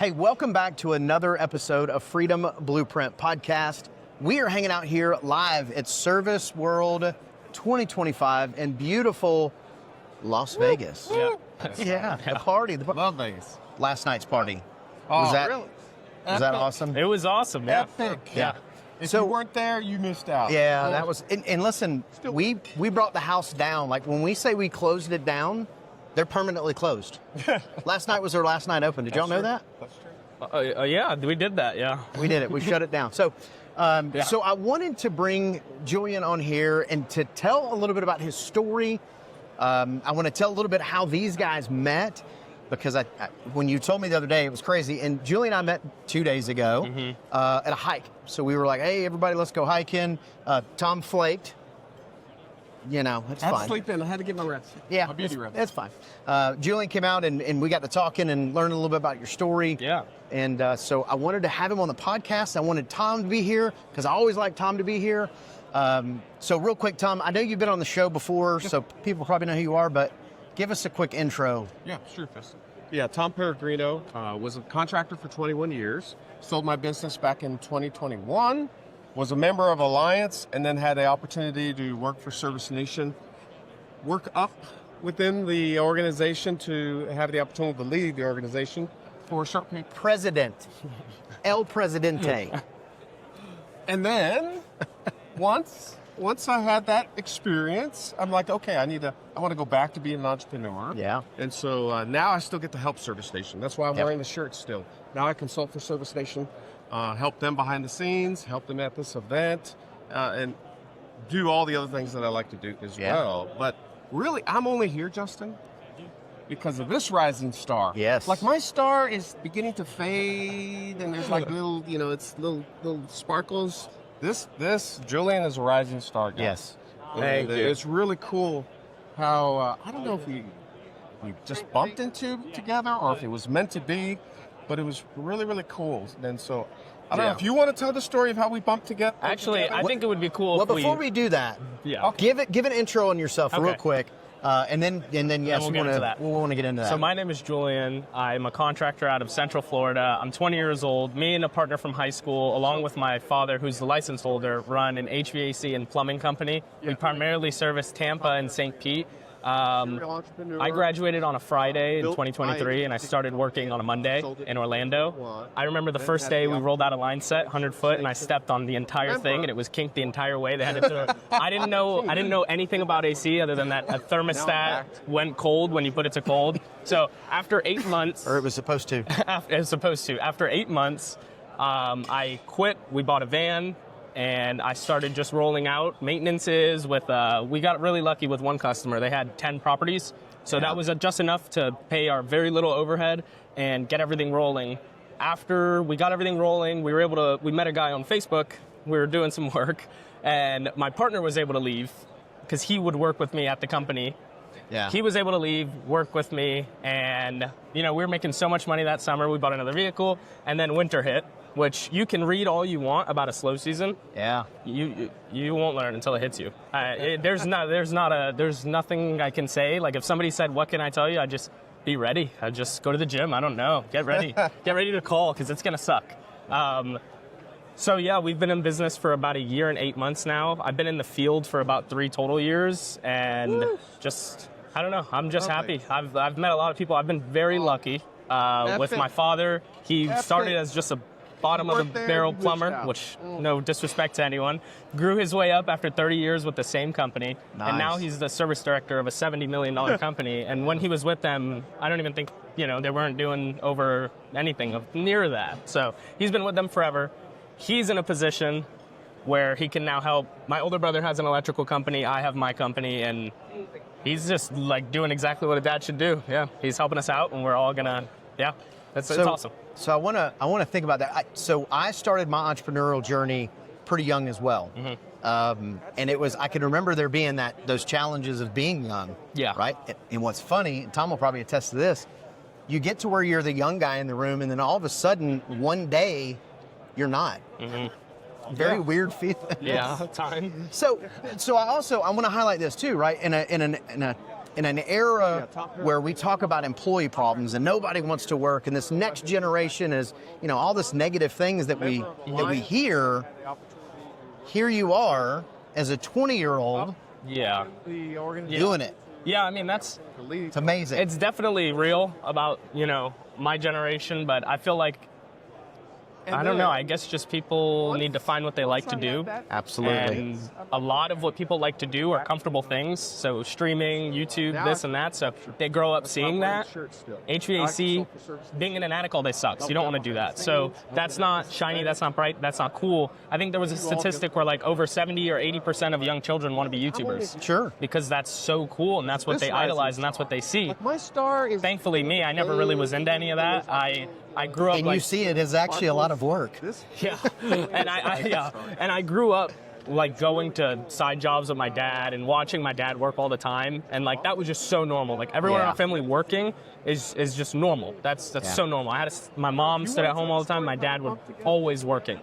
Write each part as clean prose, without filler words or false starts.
Hey, welcome back to another episode of Freedom Blueprint Podcast. We are hanging out here live at Service World 2025 in beautiful Las Vegas. Yeah. Yeah, the party. Love Vegas. Last night's party. Oh, Was that really? Was that awesome? It was awesome, yeah. Epic. Yeah. If So- you weren't there, you missed out. Yeah, that was. And listen, we brought the house down. Like when we say we closed it down, they're permanently closed. Last night was our last night open. Did y'all know that? That's true. Yeah, we did that, yeah. We did it. We shut it down. So, so I wanted to bring Julian on here and to tell a little bit about his story. I want to tell a little bit how these guys met, because I when you told me the other day, it was crazy. And Julian and I met 2 days ago at a hike. So we were like, hey, everybody, let's go hiking. Tom flaked. You know, it's I had fine. to sleep in. I had to get my rest. Yeah, My beauty rest. that's fine. Julian came out and we got to talking and learning a little bit about your story. Yeah. And so I wanted to have him on the podcast. I wanted Tom to be here because I always like Tom to be here. So real quick, Tom, I know you've been on the show before, so people probably know who you are, but give us a quick intro. Yeah, sure, Justin. Yeah, Tom Peregrino was a contractor for 21 years. Sold my business back in 2021. Was a member of Alliance, and then had the opportunity to work for Service Nation. Work up within the organization to have the opportunity to lead the organization for a short period. President. El Presidente. And then once I had that experience, I'm like, okay, I want to go back to being an entrepreneur. Yeah. And so now I still get to help Service Nation. That's why I'm Yep. wearing the shirt still. Now I consult for Service Nation, help them behind the scenes, help them at this event, and do all the other things that I like to do as Yeah. well. But really, I'm only here, Justin, because of this rising star. Yes. Like my star is beginning to fade, and there's like little, it's little sparkles. This Julian is a rising star, guys. Yes. And it's really cool how I don't know if we just bumped into together or if it was meant to be, but it was really, really cool. And so I don't know if you want to tell the story of how we bumped together. Actually, I think it would be cool Well, if before we do that, Yeah. give an intro on yourself real Okay. quick, and then yes, we'll get into that. we'll want to get into that. So my name is Julian. I'm a contractor out of Central Florida. I'm 20 years old. Me and a partner from high school, along with my father, who's the license holder, run an HVAC and plumbing company. We primarily service Tampa and St. Pete. I graduated on a Friday in 2023, and I started working on a Monday in Orlando. I remember the first day we rolled out a line set, 100 foot, and I stepped on the entire thing, and it was kinked the entire way. They had to throw. I didn't know anything about AC other than that a thermostat went cold when you put it to cold. So after 8 months, or it was supposed to. After 8 months, I quit. We bought a van. And I started just rolling out maintenances with, we got really lucky with one customer. They had 10 properties. So that was just enough to pay our very little overhead and get everything rolling. After we got everything rolling, we met a guy on Facebook. We were doing some work and my partner was able to leave because he would work with me at the company. Yeah. He was able to leave, work with me, and we were making so much money that summer. We bought another vehicle, and then winter hit, which you can read all you want about a slow season. Yeah. You won't learn until it hits you. There's nothing I can say. Like if somebody said, "What can I tell you?" I just be ready. I just go to the gym. I don't know. Get ready. Get ready to call because it's gonna suck. So yeah, we've been in business for about 1 year and 8 months now. I've been in the field for about 3 total years, and I don't know. I'm just happy. I've met a lot of people. I've been very lucky with my father. He started as just a bottom of the barrel plumber, which no disrespect to anyone. Grew his way up after 30 years with the same company. Nice. And now he's the service director of a $70 million company. And when he was with them, I don't even think, they weren't doing over anything of near that. So he's been with them forever. He's in a position where he can now help. My older brother has an electrical company. I have my company, and he's just like doing exactly what a dad should do. Yeah, he's helping us out, and we're all gonna. Yeah, it's awesome. So I want to think about that. So I started my entrepreneurial journey pretty young as well, and it was I can remember there being those challenges of being young. Yeah. Right. And what's funny, and Tom will probably attest to this. You get to where you're the young guy in the room, and then all of a sudden, one day, you're not. Very weird feeling. Yeah, time. So I want to highlight this too, right? In a in an era where we talk about employee problems and nobody wants to work, and this next generation is, all this negative things that we hear. Here you are as a 20-year-old, doing it. Yeah, I mean it's amazing. It's definitely real about my generation, but I feel like I don't know. I guess just people need to find what they like to do. Absolutely. And a lot of what people like to do are comfortable things. So streaming, YouTube, this and that. So they grow up seeing that. HVAC, being in an attic all day sucks. You don't want to do that. So that's not shiny. That's not bright. That's not cool. I think there was a statistic where like over 70 or 80% of young children want to be YouTubers. Sure. Because that's so cool and that's what they idolize and that's what they see. My star is. Thankfully, me, I never really was into any of that. I grew up and you see it is actually a lot of work. Yeah, and I grew up like going to side jobs with my dad and watching my dad work all the time, and like that was just so normal. Like everyone in our family working is just normal. That's so normal. My mom stayed at home all the time. My dad was always working.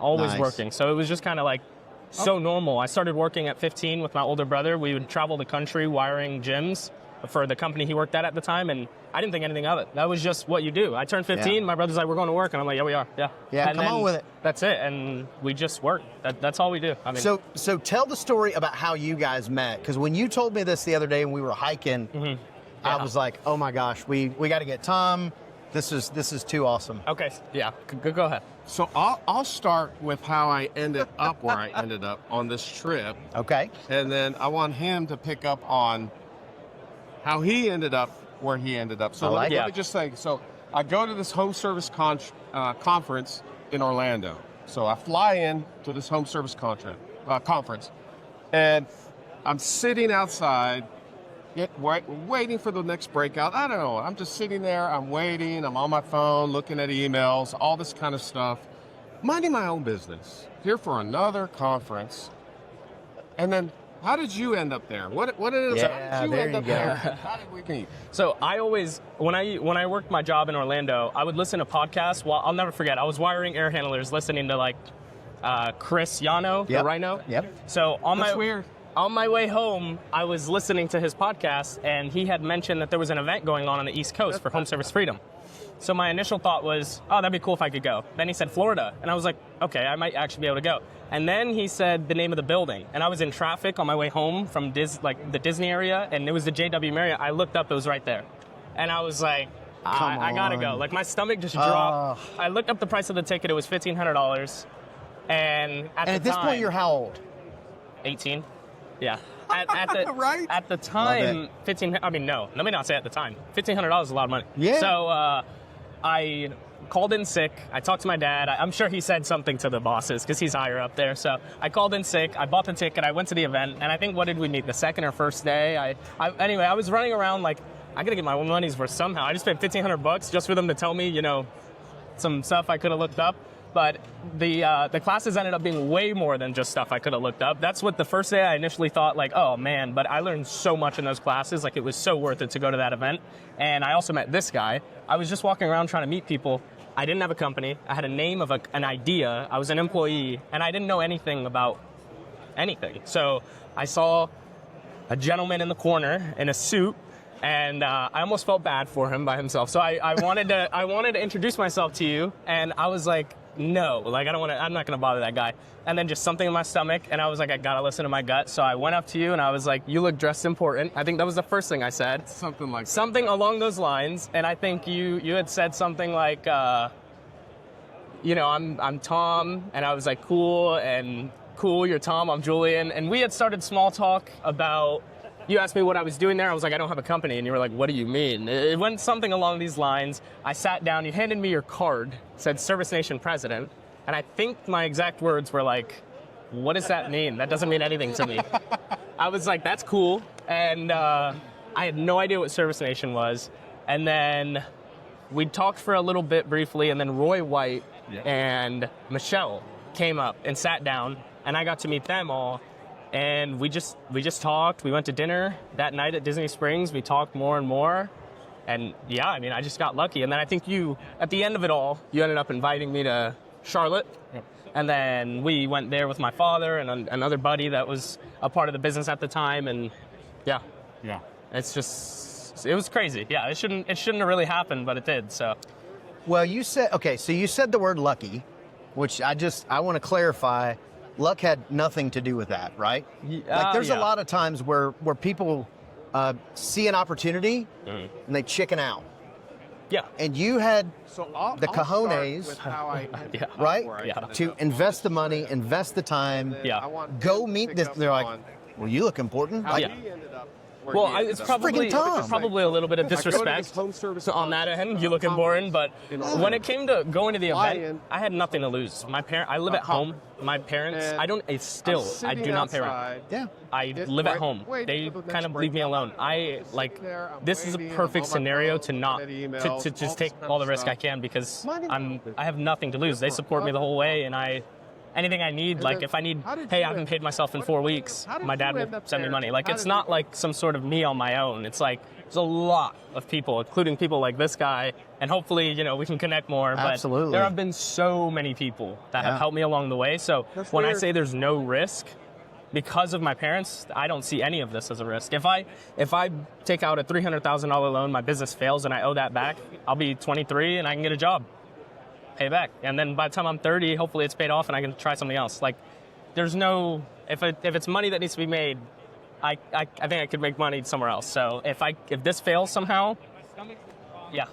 So it was just kind of like so normal. I started working at 15 with my older brother. We would travel the country wiring gyms for the company he worked at the time, and I didn't think anything of it. That was just what you do. I turned 15, my brother's like, we're going to work, and I'm like, yeah, we are, Yeah, and come on with it. That's it, and we just work. That's all we do. I mean, so tell the story about how you guys met, because when you told me this the other day when we were hiking, I was like, oh my gosh, we got to get Tom. This is too awesome. Okay, yeah, go ahead. So I'll start with how I ended up where I ended up on this trip. Okay. And then I want him to pick up on how he ended up where he ended up. So let me just say, so I go to this home service conference in Orlando. So I fly in to this home service conference, and I'm sitting outside, waiting for the next breakout. I don't know. I'm just sitting there. I'm waiting. I'm on my phone, looking at emails, all this kind of stuff, minding my own business. Here for another conference, and then. How did you end up there? How did you end up there? How did we meet? So I always, when I worked my job in Orlando, I would listen to podcasts. Well, I'll never forget. I was wiring air handlers, listening to like Chris Yano, the Rhino. Yep. So on my way home, I was listening to his podcast, and he had mentioned that there was an event going on the East Coast for Home Service Freedom. So my initial thought was, oh, that'd be cool if I could go. Then he said Florida, and I was like, okay, I might actually be able to go. And then he said the name of the building, and I was in traffic on my way home from the Disney area, and it was the JW Marriott. I looked up, it was right there. And I was like, I gotta go. Like my stomach just dropped. I looked up the price of the ticket, it was $1,500. And at this point, you're how old? 18. Yeah. At the time, let me not say at the time. $1,500 is a lot of money. Yeah. So I called in sick. I talked to my dad. I'm sure he said something to the bosses because he's higher up there. So I called in sick. I bought the ticket. I went to the event. And I think, what did we meet? The second or first day? Anyway, I was running around like, I got to get my money's worth somehow. I just paid $1,500 just for them to tell me, some stuff I could have looked up. But the classes ended up being way more than just stuff I could have looked up. That's what the first day I initially thought, like, oh man, but I learned so much in those classes. Like, it was so worth it to go to that event. And I also met this guy. I was just walking around trying to meet people. I didn't have a company. I had a name of an idea. I was an employee, and I didn't know anything about anything. So I saw a gentleman in the corner in a suit, and I almost felt bad for him by himself. So I wanted to introduce myself to you, and I was like, no, like I'm not gonna bother that guy. And then just something in my stomach, and I was like, I gotta listen to my gut. So I went up to you, and I was like, you look dressed important. I think that was the first thing I said. Something along those lines. And I think you had said something like, I'm Tom, and I was like, cool, you're Tom, I'm Julian. And we had started small talk about. You asked me what I was doing there. I was like, I don't have a company. And you were like, what do you mean? It went something along these lines. I sat down. You handed me your card. Said Service Nation President. And I think my exact words were like, what does that mean? That doesn't mean anything to me. I was like, that's cool. And I had no idea what Service Nation was. And then we talked for a little bit briefly. And then Roy White and Michelle came up and sat down. And I got to meet them all. And we just talked. We went to dinner that night at Disney Springs. We talked more and more. And I just got lucky. And then I think at the end of it all, you ended up inviting me to Charlotte. Yep. And then we went there with my father and another buddy that was a part of the business at the time. And yeah. It's just, it was crazy. Yeah, it shouldn't have really happened, but it did. So, Well, you said, okay, so you said the word lucky, which I want to clarify. Luck had nothing to do with that, right? Like there's a lot of times where people see an opportunity and they chicken out. Yeah. And you had I'll cojones, start with how I ended up right? where I Yeah. ended To up. invest the money, invest the time, Yeah. I want go him to meet pick this. up They're like, on well, you look important. how Like, he ended up where Well, he ended it's up. probably Tom. it's probably a little bit of I go to this disrespect home service on that end. You looking boring, but when it came to going to the Fly event, in. I had nothing to lose. I live at home. My parents, And I don't. It's still, I do not pay rent. outside. yeah. I Get live at right- home. wait They for the kind next of leave me break. alone. I like there, I'm this is a waiting, perfect I'm on my scenario phone, to not looking at to emails, all just this take kind all of the risk I stuff. can because Minding I have nothing to lose. They support me the whole way, and anything I need, like then if I need, how did hey, you I haven't end- paid myself in 4 weeks, how did my dad you end will up send me there? money. Like How it's did not you- like some sort of me on my own. It's like there's a lot of people, including people like this guy, and hopefully, we can connect more. Absolutely. But there have been so many people that Yeah. have helped me along the way. So That's when I weird. say there's no risk, because of my parents, I don't see any of this as a risk. If I take out a $300,000 loan, my business fails, and I owe that back, I'll be 23 and I can get a job, pay back, and then by the time I'm 30, hopefully it's paid off and I can try something else. Like, there's no if it's money that needs to be made, I think I could make money somewhere else. So if this fails somehow, yeah,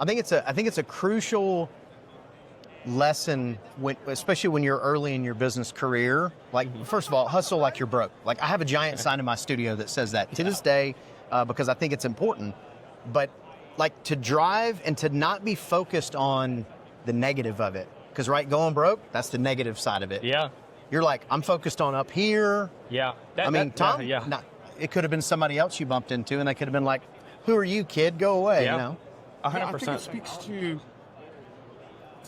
I think it's a crucial lesson, especially when you're early in your business career. Like, first of all, hustle like you're broke. Like, I have a giant sign in my studio that says that to this day because I think it's important. But like, to drive and to not be focused on the negative of it, because going broke, that's the negative side of it. yeah, You're like, I'm focused on up here. yeah. Tom, yeah. it could have been somebody else you bumped into, and they could have been like, "Who are you, kid? Go away." Yeah. 100%. I think it speaks to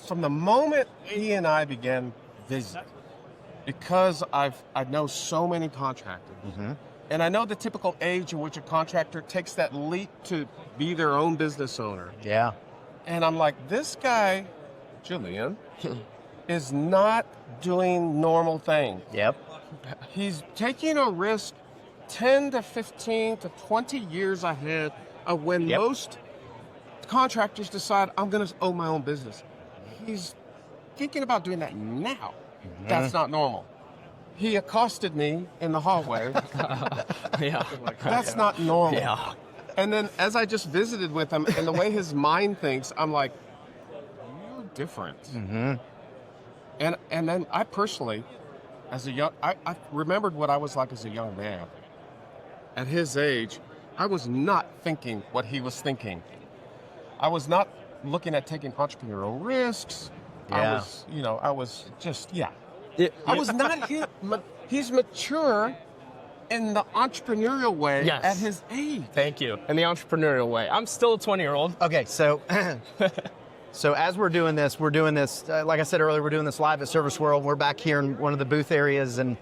from the moment he and I began visiting, because I know so many contractors, and I know the typical age in which a contractor takes that leap to be their own business owner. Yeah. And I'm like, this guy, Julian, is not doing normal things. Yep. He's taking a risk 10 to 15 to 20 years ahead of when Yep. most contractors decide, I'm going to own my own business. He's thinking about doing that now. That's not normal. He accosted me in the hallway. Yeah. That's not normal. Yeah. And then as I just visited with him and the way his mind thinks, I'm like, you're different. And then I personally, as a young, I remembered what I was like as a young man. At his age, I was not thinking what he was thinking. I was not looking at taking entrepreneurial risks. Yeah. I was just, I was not here. He's mature in the entrepreneurial way Yes. at his age. Thank you. In the entrepreneurial way. I'm still a 20-year-old. Okay, so as we're doing this, like I said earlier, we're doing this live at Service World. We're back here in one of the booth areas, and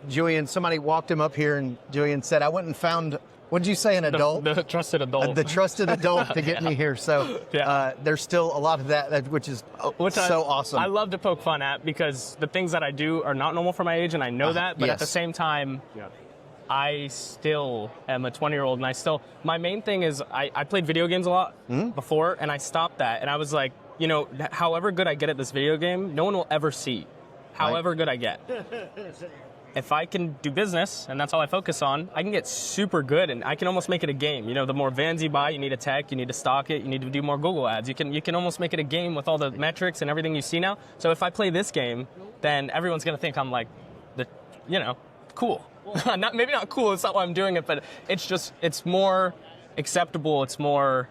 Julian, somebody walked him up here, and Julian said, I went and found, what did you say, an adult? The trusted adult. The trusted adult to get me here. So Yeah. there's still a lot of that which is so awesome. I love to poke fun at because the things that I do are not normal for my age, and I know that, but at the yes. same time, I still am a 20-year-old, and my main thing is I played video games a lot before, and I stopped that, and I was like, however good I get at this video game, no one will ever see however good I get. If I can do business, and that's all I focus on, I can get super good, and I can almost make it a game. The more vans you buy, you need a tech, you need to stock it, you need to do more Google ads. You can almost make it a game with all the metrics and everything you see now. So if I play this game, then everyone's gonna think I'm like, cool. Maybe not cool. It's not why I'm doing it, but it's more acceptable. It's more.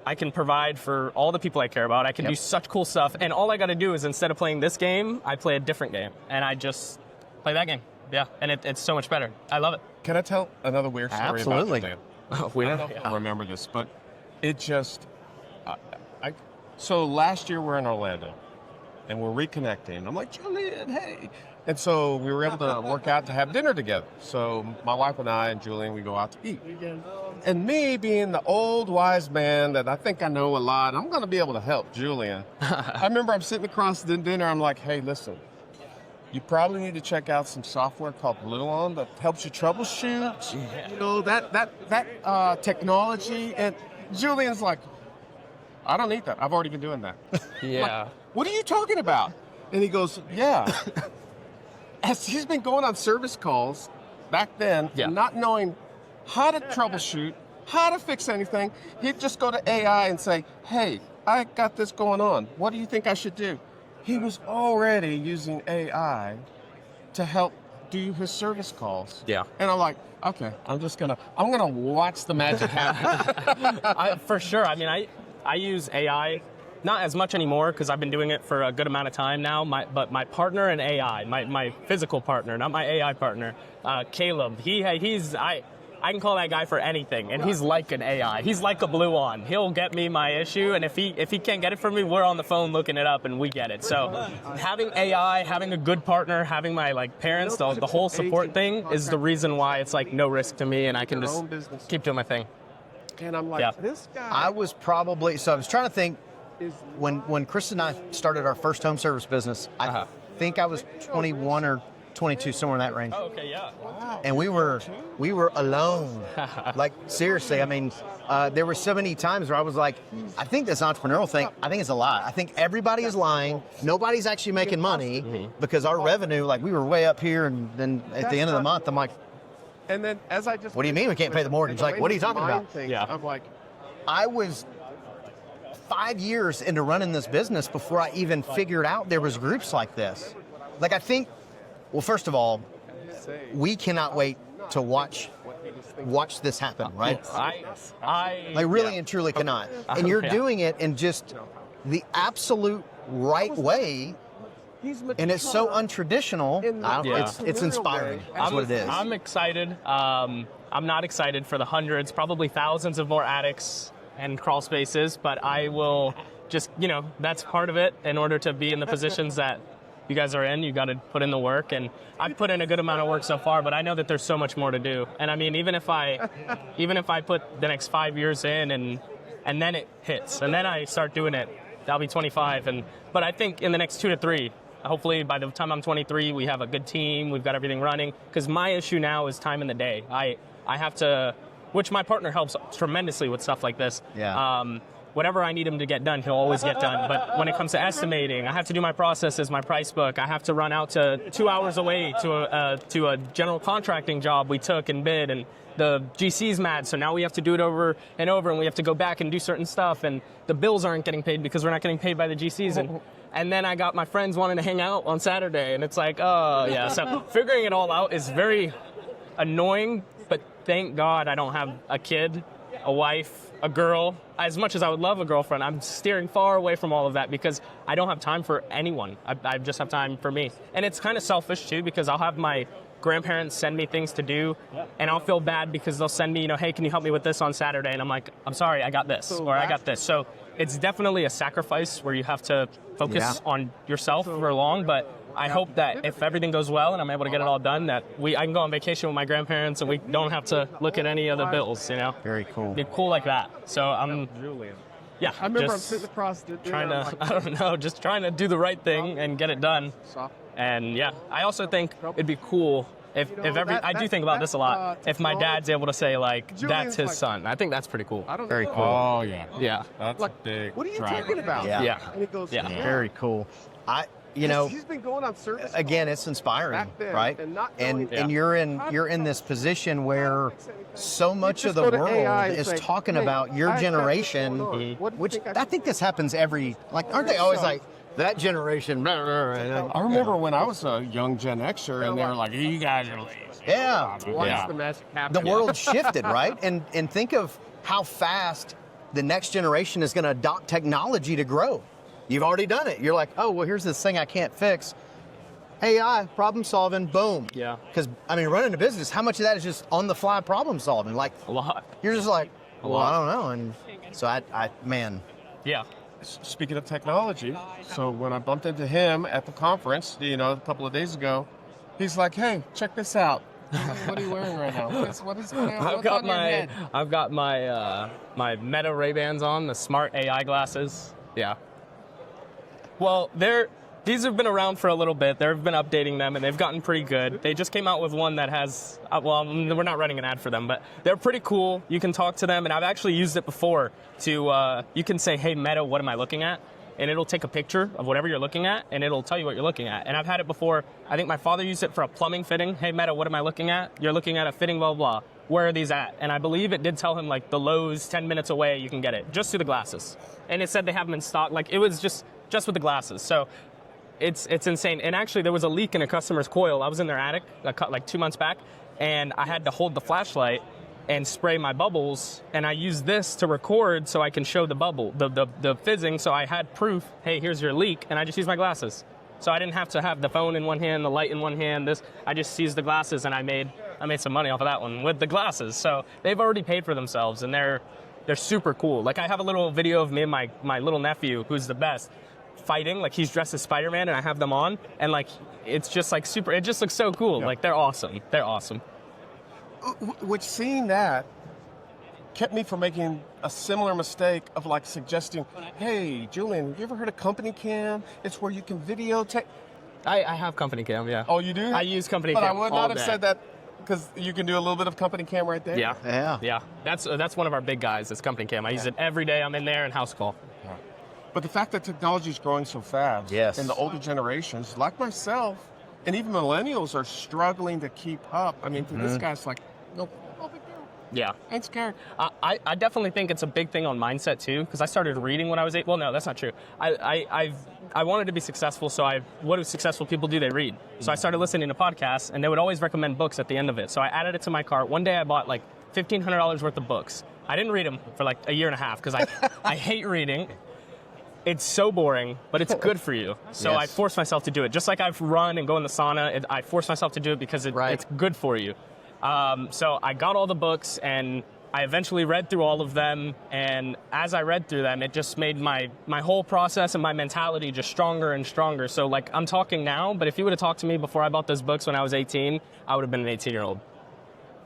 I can provide for all the people I care about. I can do such cool stuff, and all I got to do is instead of playing this game, I play a different game, and I just play that game. Yeah, and it's so much better. I love it. Can I tell another weird story Absolutely. about Julian? We I don't know if you'll remember this, but it just... So last year we're in Orlando, and we're reconnecting. I'm like, Julian, hey. And so we were able to work out to have dinner together. So my wife and I and Julian, we go out to eat. And me being the old wise man that I think I know a lot, I'm going to be able to help Julian. I remember I'm sitting across the dinner. I'm like, hey, listen, you probably need to check out some software called Bluon that helps you troubleshoot. You know, that technology. And Julian's like, I don't need that. I've already been doing that. Yeah. Like, what are you talking about? And he goes, yeah. As he's been going on service calls back then, not knowing how to troubleshoot, how to fix anything, he'd just go to AI and say, hey, I got this going on. What do you think I should do? He was already using AI to help do his service calls. Yeah. And I'm like, okay, I'm gonna watch the magic happen. For sure. I mean, I use AI, not as much anymore because I've been doing it for a good amount of time now. But my partner in AI, my physical partner, not my AI partner, Caleb. I can call that guy for anything, and he's like an AI. He's like a Bluon. He'll get me my issue, and if he can't get it from me, we're on the phone looking it up, and we get it. So having AI, having a good partner, having my parents, the whole support thing is the reason why it's no risk to me, and I can just keep doing my thing. And I'm like, this guy. I was probably, so I was trying to think, when Chris and I started our first home service business, I think I was 21 or 22, somewhere in that range. Oh, okay, yeah. Wow. And we were alone. Like, seriously, I mean, there were so many times where I was like, I think this entrepreneurial thing, I think it's a lie. I think everybody is lying. Nobody's actually making money because our revenue, we were way up here, and then at the end of the month, I'm like, and then as I just, what do you mean we can't pay the mortgage? Like, what are you talking about? Yeah. I'm like, I was 5 years into running this business before I even figured out there was groups like this. I think, well, first of all, we cannot wait to watch this happen, right? I really and truly cannot. And you're doing it in just the absolute right way, and it's so untraditional. It's inspiring. That's what it is. I'm excited. I'm not excited for the hundreds, probably thousands of more attics and crawl spaces, but I will just, that's part of it. In order to be in the positions that you guys are in, you got to put in the work, and I've put in a good amount of work so far, but I know that there's so much more to do. And I mean, even if I put the next 5 years in and then it hits and then I start doing it, I'll be 25. But I think in the next 2 to 3, hopefully by the time I'm 23, we have a good team, we've got everything running, because my issue now is time in the day. I have to, which my partner helps tremendously with stuff like this. Yeah. Whatever I need him to get done, he'll always get done. But when it comes to estimating, I have to do my processes, my price book. I have to run out to 2 hours away to a general contracting job we took and bid, and the GC's mad, so now we have to do it over and over, and we have to go back and do certain stuff, and the bills aren't getting paid because we're not getting paid by the GCs. And then I got my friends wanting to hang out on Saturday, and it's like, oh, yeah. So figuring it all out is very annoying, but thank God I don't have a kid, a wife, a girl. As much as I would love a girlfriend, I'm steering far away from all of that because I don't have time for anyone. I just have time for me. And it's kind of selfish too, because I'll have my grandparents send me things to do, and I'll feel bad because they'll send me, hey, can you help me with this on Saturday? And I'm like, I'm sorry, I got this, or I got this. So it's definitely a sacrifice where you have to focus on yourself for long, but I hope that if everything goes well and I'm able to get it all done, that I can go on vacation with my grandparents and we don't have to look at any other bills, Very cool. Be cool like that. So I'm, yeah, I remember I'm sitting across the trying to, I don't know, just trying to do the right thing and get it done. And yeah, I also think it'd be cool if I do think about this a lot, if my dad's able to say, that's his son. I think that's pretty cool. Very cool. Oh, yeah. Yeah. That's big. What are you talking about? Yeah. And he goes, Very cool. he's been going on service again, it's inspiring, right? And you're in this position where so much of the world is talking about your generation, which I think this happens aren't they always that generation? I remember when I was a young Gen Xer, and they were like, you guys are lazy. Yeah. What's the magic happening? The world shifted, right? And think of how fast the next generation is going to adopt technology to grow. You've already done it. You're like, oh, well, here's this thing I can't fix. AI, problem solving, boom. Yeah. Because, running a business, how much of that is just on the fly problem solving? A lot. You're just like, well, I don't know. And so Yeah. Speaking of technology, so when I bumped into him at the conference, a couple of days ago, he's like, hey, check this out. What are you wearing right now? What is going on? I've got my Meta Ray-Bans on, the smart AI glasses. Yeah. Well, These have been around for a little bit. They've been updating them, and they've gotten pretty good. They just came out with one that has, well, we're not running an ad for them, but they're pretty cool. You can talk to them, and I've actually used it before to, you can say, hey, Meta, what am I looking at? And it'll take a picture of whatever you're looking at, and it'll tell you what you're looking at. And I've had it before. I think my father used it for a plumbing fitting. Hey, Meta, what am I looking at? You're looking at a fitting, blah, blah, blah. Where are these at? And I believe it did tell him, like, the Lowe's 10 minutes away, you can get it, just through the glasses. And it said they have them in stock. Like, it was just with the glasses. So it's insane. And actually, there was a leak in a customer's coil. I was in their attic, like 2 months back, and I had to hold the flashlight and spray my bubbles, and I used this to record so I can show the bubble, the fizzing, so I had proof, hey, here's your leak, and I just used my glasses. So I didn't have to have the phone in one hand, the light in one hand, I just used the glasses, and I made some money off of that one with the glasses. So they've already paid for themselves, and they're super cool. Like, I have a little video of me and my little nephew, who's the best, fighting, like he's dressed as Spider-Man, and I have them on, and like, it's just like super, it just looks so cool. Yeah. Like, they're awesome. They're awesome. Which, seeing that kept me from making a similar mistake of like suggesting, hey, Julian, have you ever heard of Company Cam? It's where you can videotape. I have Company Cam, yeah. Oh, you do? I use Company Cam. Cam. But I would not have said that because you can do a little bit of Company Cam right there. Yeah. That's one of our big guys. It's Company Cam. I use it every day. I'm in there and house call. Yeah. But the fact that technology is growing so fast, and the older generations, like myself, and even millennials, are struggling to keep up. I mean, for this guy's like, no big deal. Yeah. Ain't scared. I definitely think it's a big thing on mindset, too, because I started reading when I was 8. Well, no, that's not true. I wanted to be successful, so what do successful people do? They read. So I started listening to podcasts, and they would always recommend books at the end of it. So I added it to my cart. One day I bought like $1,500 worth of books. I didn't read them for like a year and a half because I hate reading. It's so boring, but it's good for you. So I forced myself to do it. Just like I've run and go in the sauna, I forced myself to do it because it's good for you. So I got all the books, and I eventually read through all of them. And as I read through them, it just made my whole process and my mentality just stronger and stronger. So like, I'm talking now, but if you would have talked to me before I bought those books when I was 18, I would have been an 18-year-old.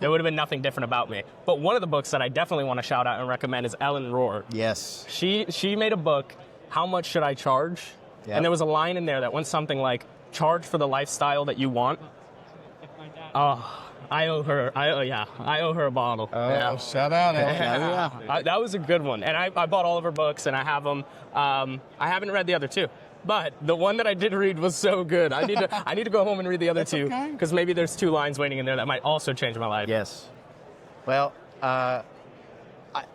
There would have been nothing different about me. But one of the books that I definitely want to shout out and recommend is Ellen Rohr. Yes. She made a book, How Much Should I Charge? Yep. And there was a line in there that went something like, charge for the lifestyle that you want. Oh, I owe her a bottle. Oh, yeah. Shout out. That was a good one. And I bought all of her books, and I have them. I haven't read the other two. But the one that I did read was so good. I need to go home and read the other two, because maybe there's 2 lines waiting in there that might also change my life. Yes. Well, I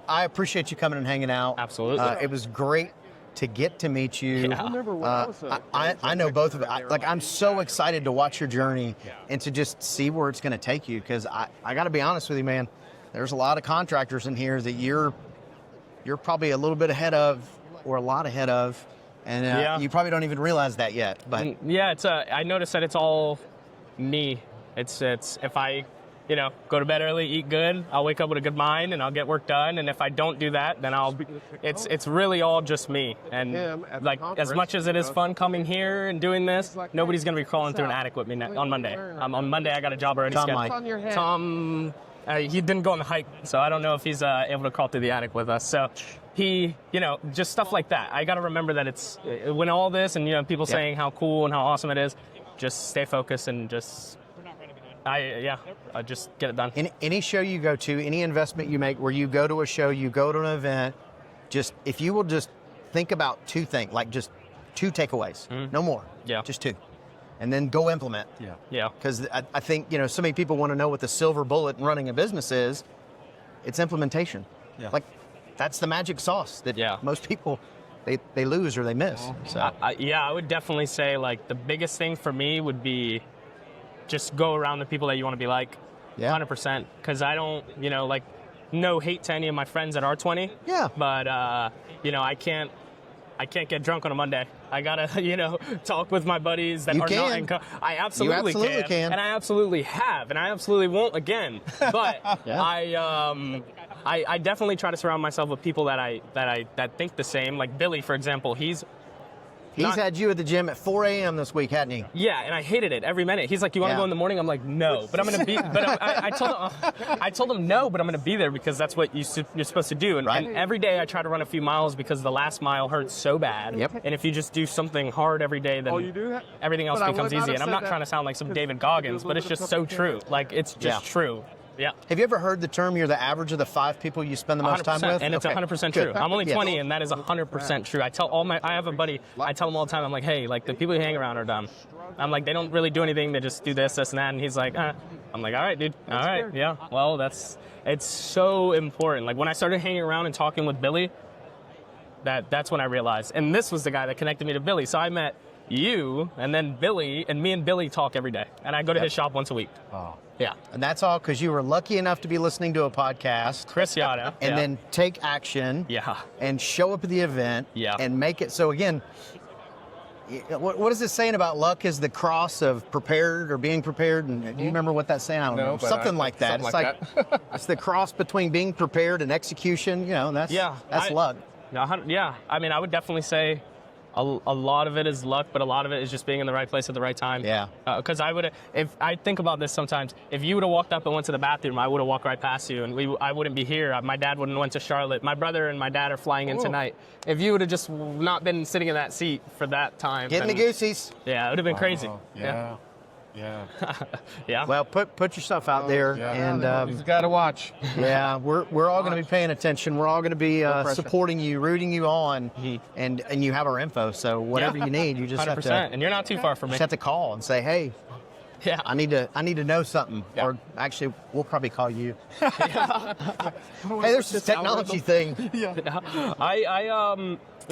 appreciate you coming and hanging out. Absolutely. It was great to get to meet you. Yeah. I know both of it. I'm so excited to watch your journey and to just see where it's going to take you, because I got to be honest with you, man. There's a lot of contractors in here that you're probably a little bit ahead of, or a lot ahead of, and you probably don't even realize that yet. But yeah, I noticed that it's all me. It's if I go to bed early, eat good, I'll wake up with a good mind, and I'll get work done. And if I don't do that, then it's really all just me. And like, as much as it is fun coming here and doing this, nobody's going to be crawling through an attic with me on Monday. On Monday, I got a job already scheduled. Tom, he didn't go on the hike, so I don't know if he's able to crawl through the attic with us. So he, just stuff like that. I got to remember that it's, when all this and, people saying how cool and how awesome it is, just stay focused and just... I just get it done. Any show you go to, any investment you make, where you go to a show, you go to an event, just if you will just think about 2 things, like just 2 takeaways, no more. Yeah. Just 2. And then go implement. Yeah. Because I think, so many people want to know what the silver bullet in running a business is. It's implementation. Yeah. Like, that's the magic sauce that most people, they lose or they miss. So I would definitely say, like, the biggest thing for me would be just go around the people that you want to be like, 100%. Because I don't, no hate to any of my friends that are 20. Yeah. But, I can't get drunk on a Monday. I gotta, talk with my buddies that are not. I absolutely can. And I absolutely have, and I absolutely won't again. But I definitely try to surround myself with people that think the same. Like Billy, for example, He's had you at the gym at 4 a.m. this week, hadn't he? Yeah, and I hated it every minute. He's like, "You want to go in the morning?" I'm like, "No," but I'm gonna be. But I told him no, but I'm gonna be there because that's what you're supposed to do. And every day I try to run a few miles because the last mile hurts so bad. Yep. And if you just do something hard every day, then everything else becomes easy. And I'm not trying to sound like some David Goggins, but it's just so true. Like it's just true. Yeah. Have you ever heard the term you're the average of the 5 people you spend the most time with? And it's 100% true. I'm only 20, and that is 100% true. I have a buddy, I tell him all the time, I'm like, hey, like the people you hang around are dumb. I'm like, they don't really do anything, they just do this, and that, and he's like, I'm like, all right, dude, all right, yeah. Well, it's so important. Like when I started hanging around and talking with Billy, that's when I realized. And this was the guy that connected me to Billy. So I met you, and then Billy, and me and Billy talk every day. And I go to his shop once a week. Oh. Yeah. And that's all because you were lucky enough to be listening to a podcast. Chris Yada. And then take action. Yeah. And show up at the event. Yeah. And make it. So again, what is this saying about luck is the cross of prepared or being prepared? And do you remember what that's saying? I don't know. Something like that. It's like it's the cross between being prepared and execution. You know, that's luck. Yeah. I mean, I would definitely say a lot of it is luck, but a lot of it is just being in the right place at the right time. Yeah. Because if I think about this sometimes, if you would have walked up and went to the bathroom, I would have walked right past you, and I wouldn't be here. My dad wouldn't have went to Charlotte. My brother and my dad are flying in tonight. If you would have just not been sitting in that seat for that time, getting the goosies. Yeah, it would have been crazy. Yeah. Yeah. Well, put yourself out there, and you just gotta watch. Yeah, we're all going to be paying attention. We're all going to be supporting you, rooting you on, and you have our info. So whatever you need, you just 100%. have to. And you're not too far from me. Just have to call and say, hey. Yeah. I need to know something. Yeah. Or actually, we'll probably call you. Hey, there's this technology thing.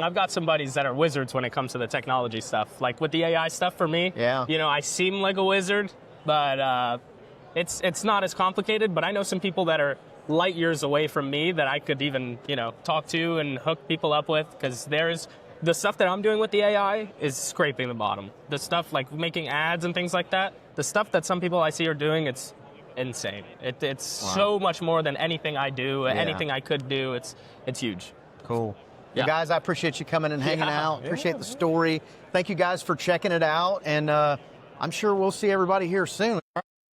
I've got some buddies that are wizards when it comes to the technology stuff. Like with the AI stuff for me, I seem like a wizard, but it's not as complicated. But I know some people that are light years away from me that I could even, talk to and hook people up with, because the stuff that I'm doing with the AI is scraping the bottom. The stuff like making ads and things like that, the stuff that some people I see are doing, it's insane. It's so much more than anything I do, anything I could do. It's huge. Cool. Yeah. Well, guys, I appreciate you coming and hanging out. Appreciate the story. Thank you guys for checking it out. And I'm sure we'll see everybody here soon.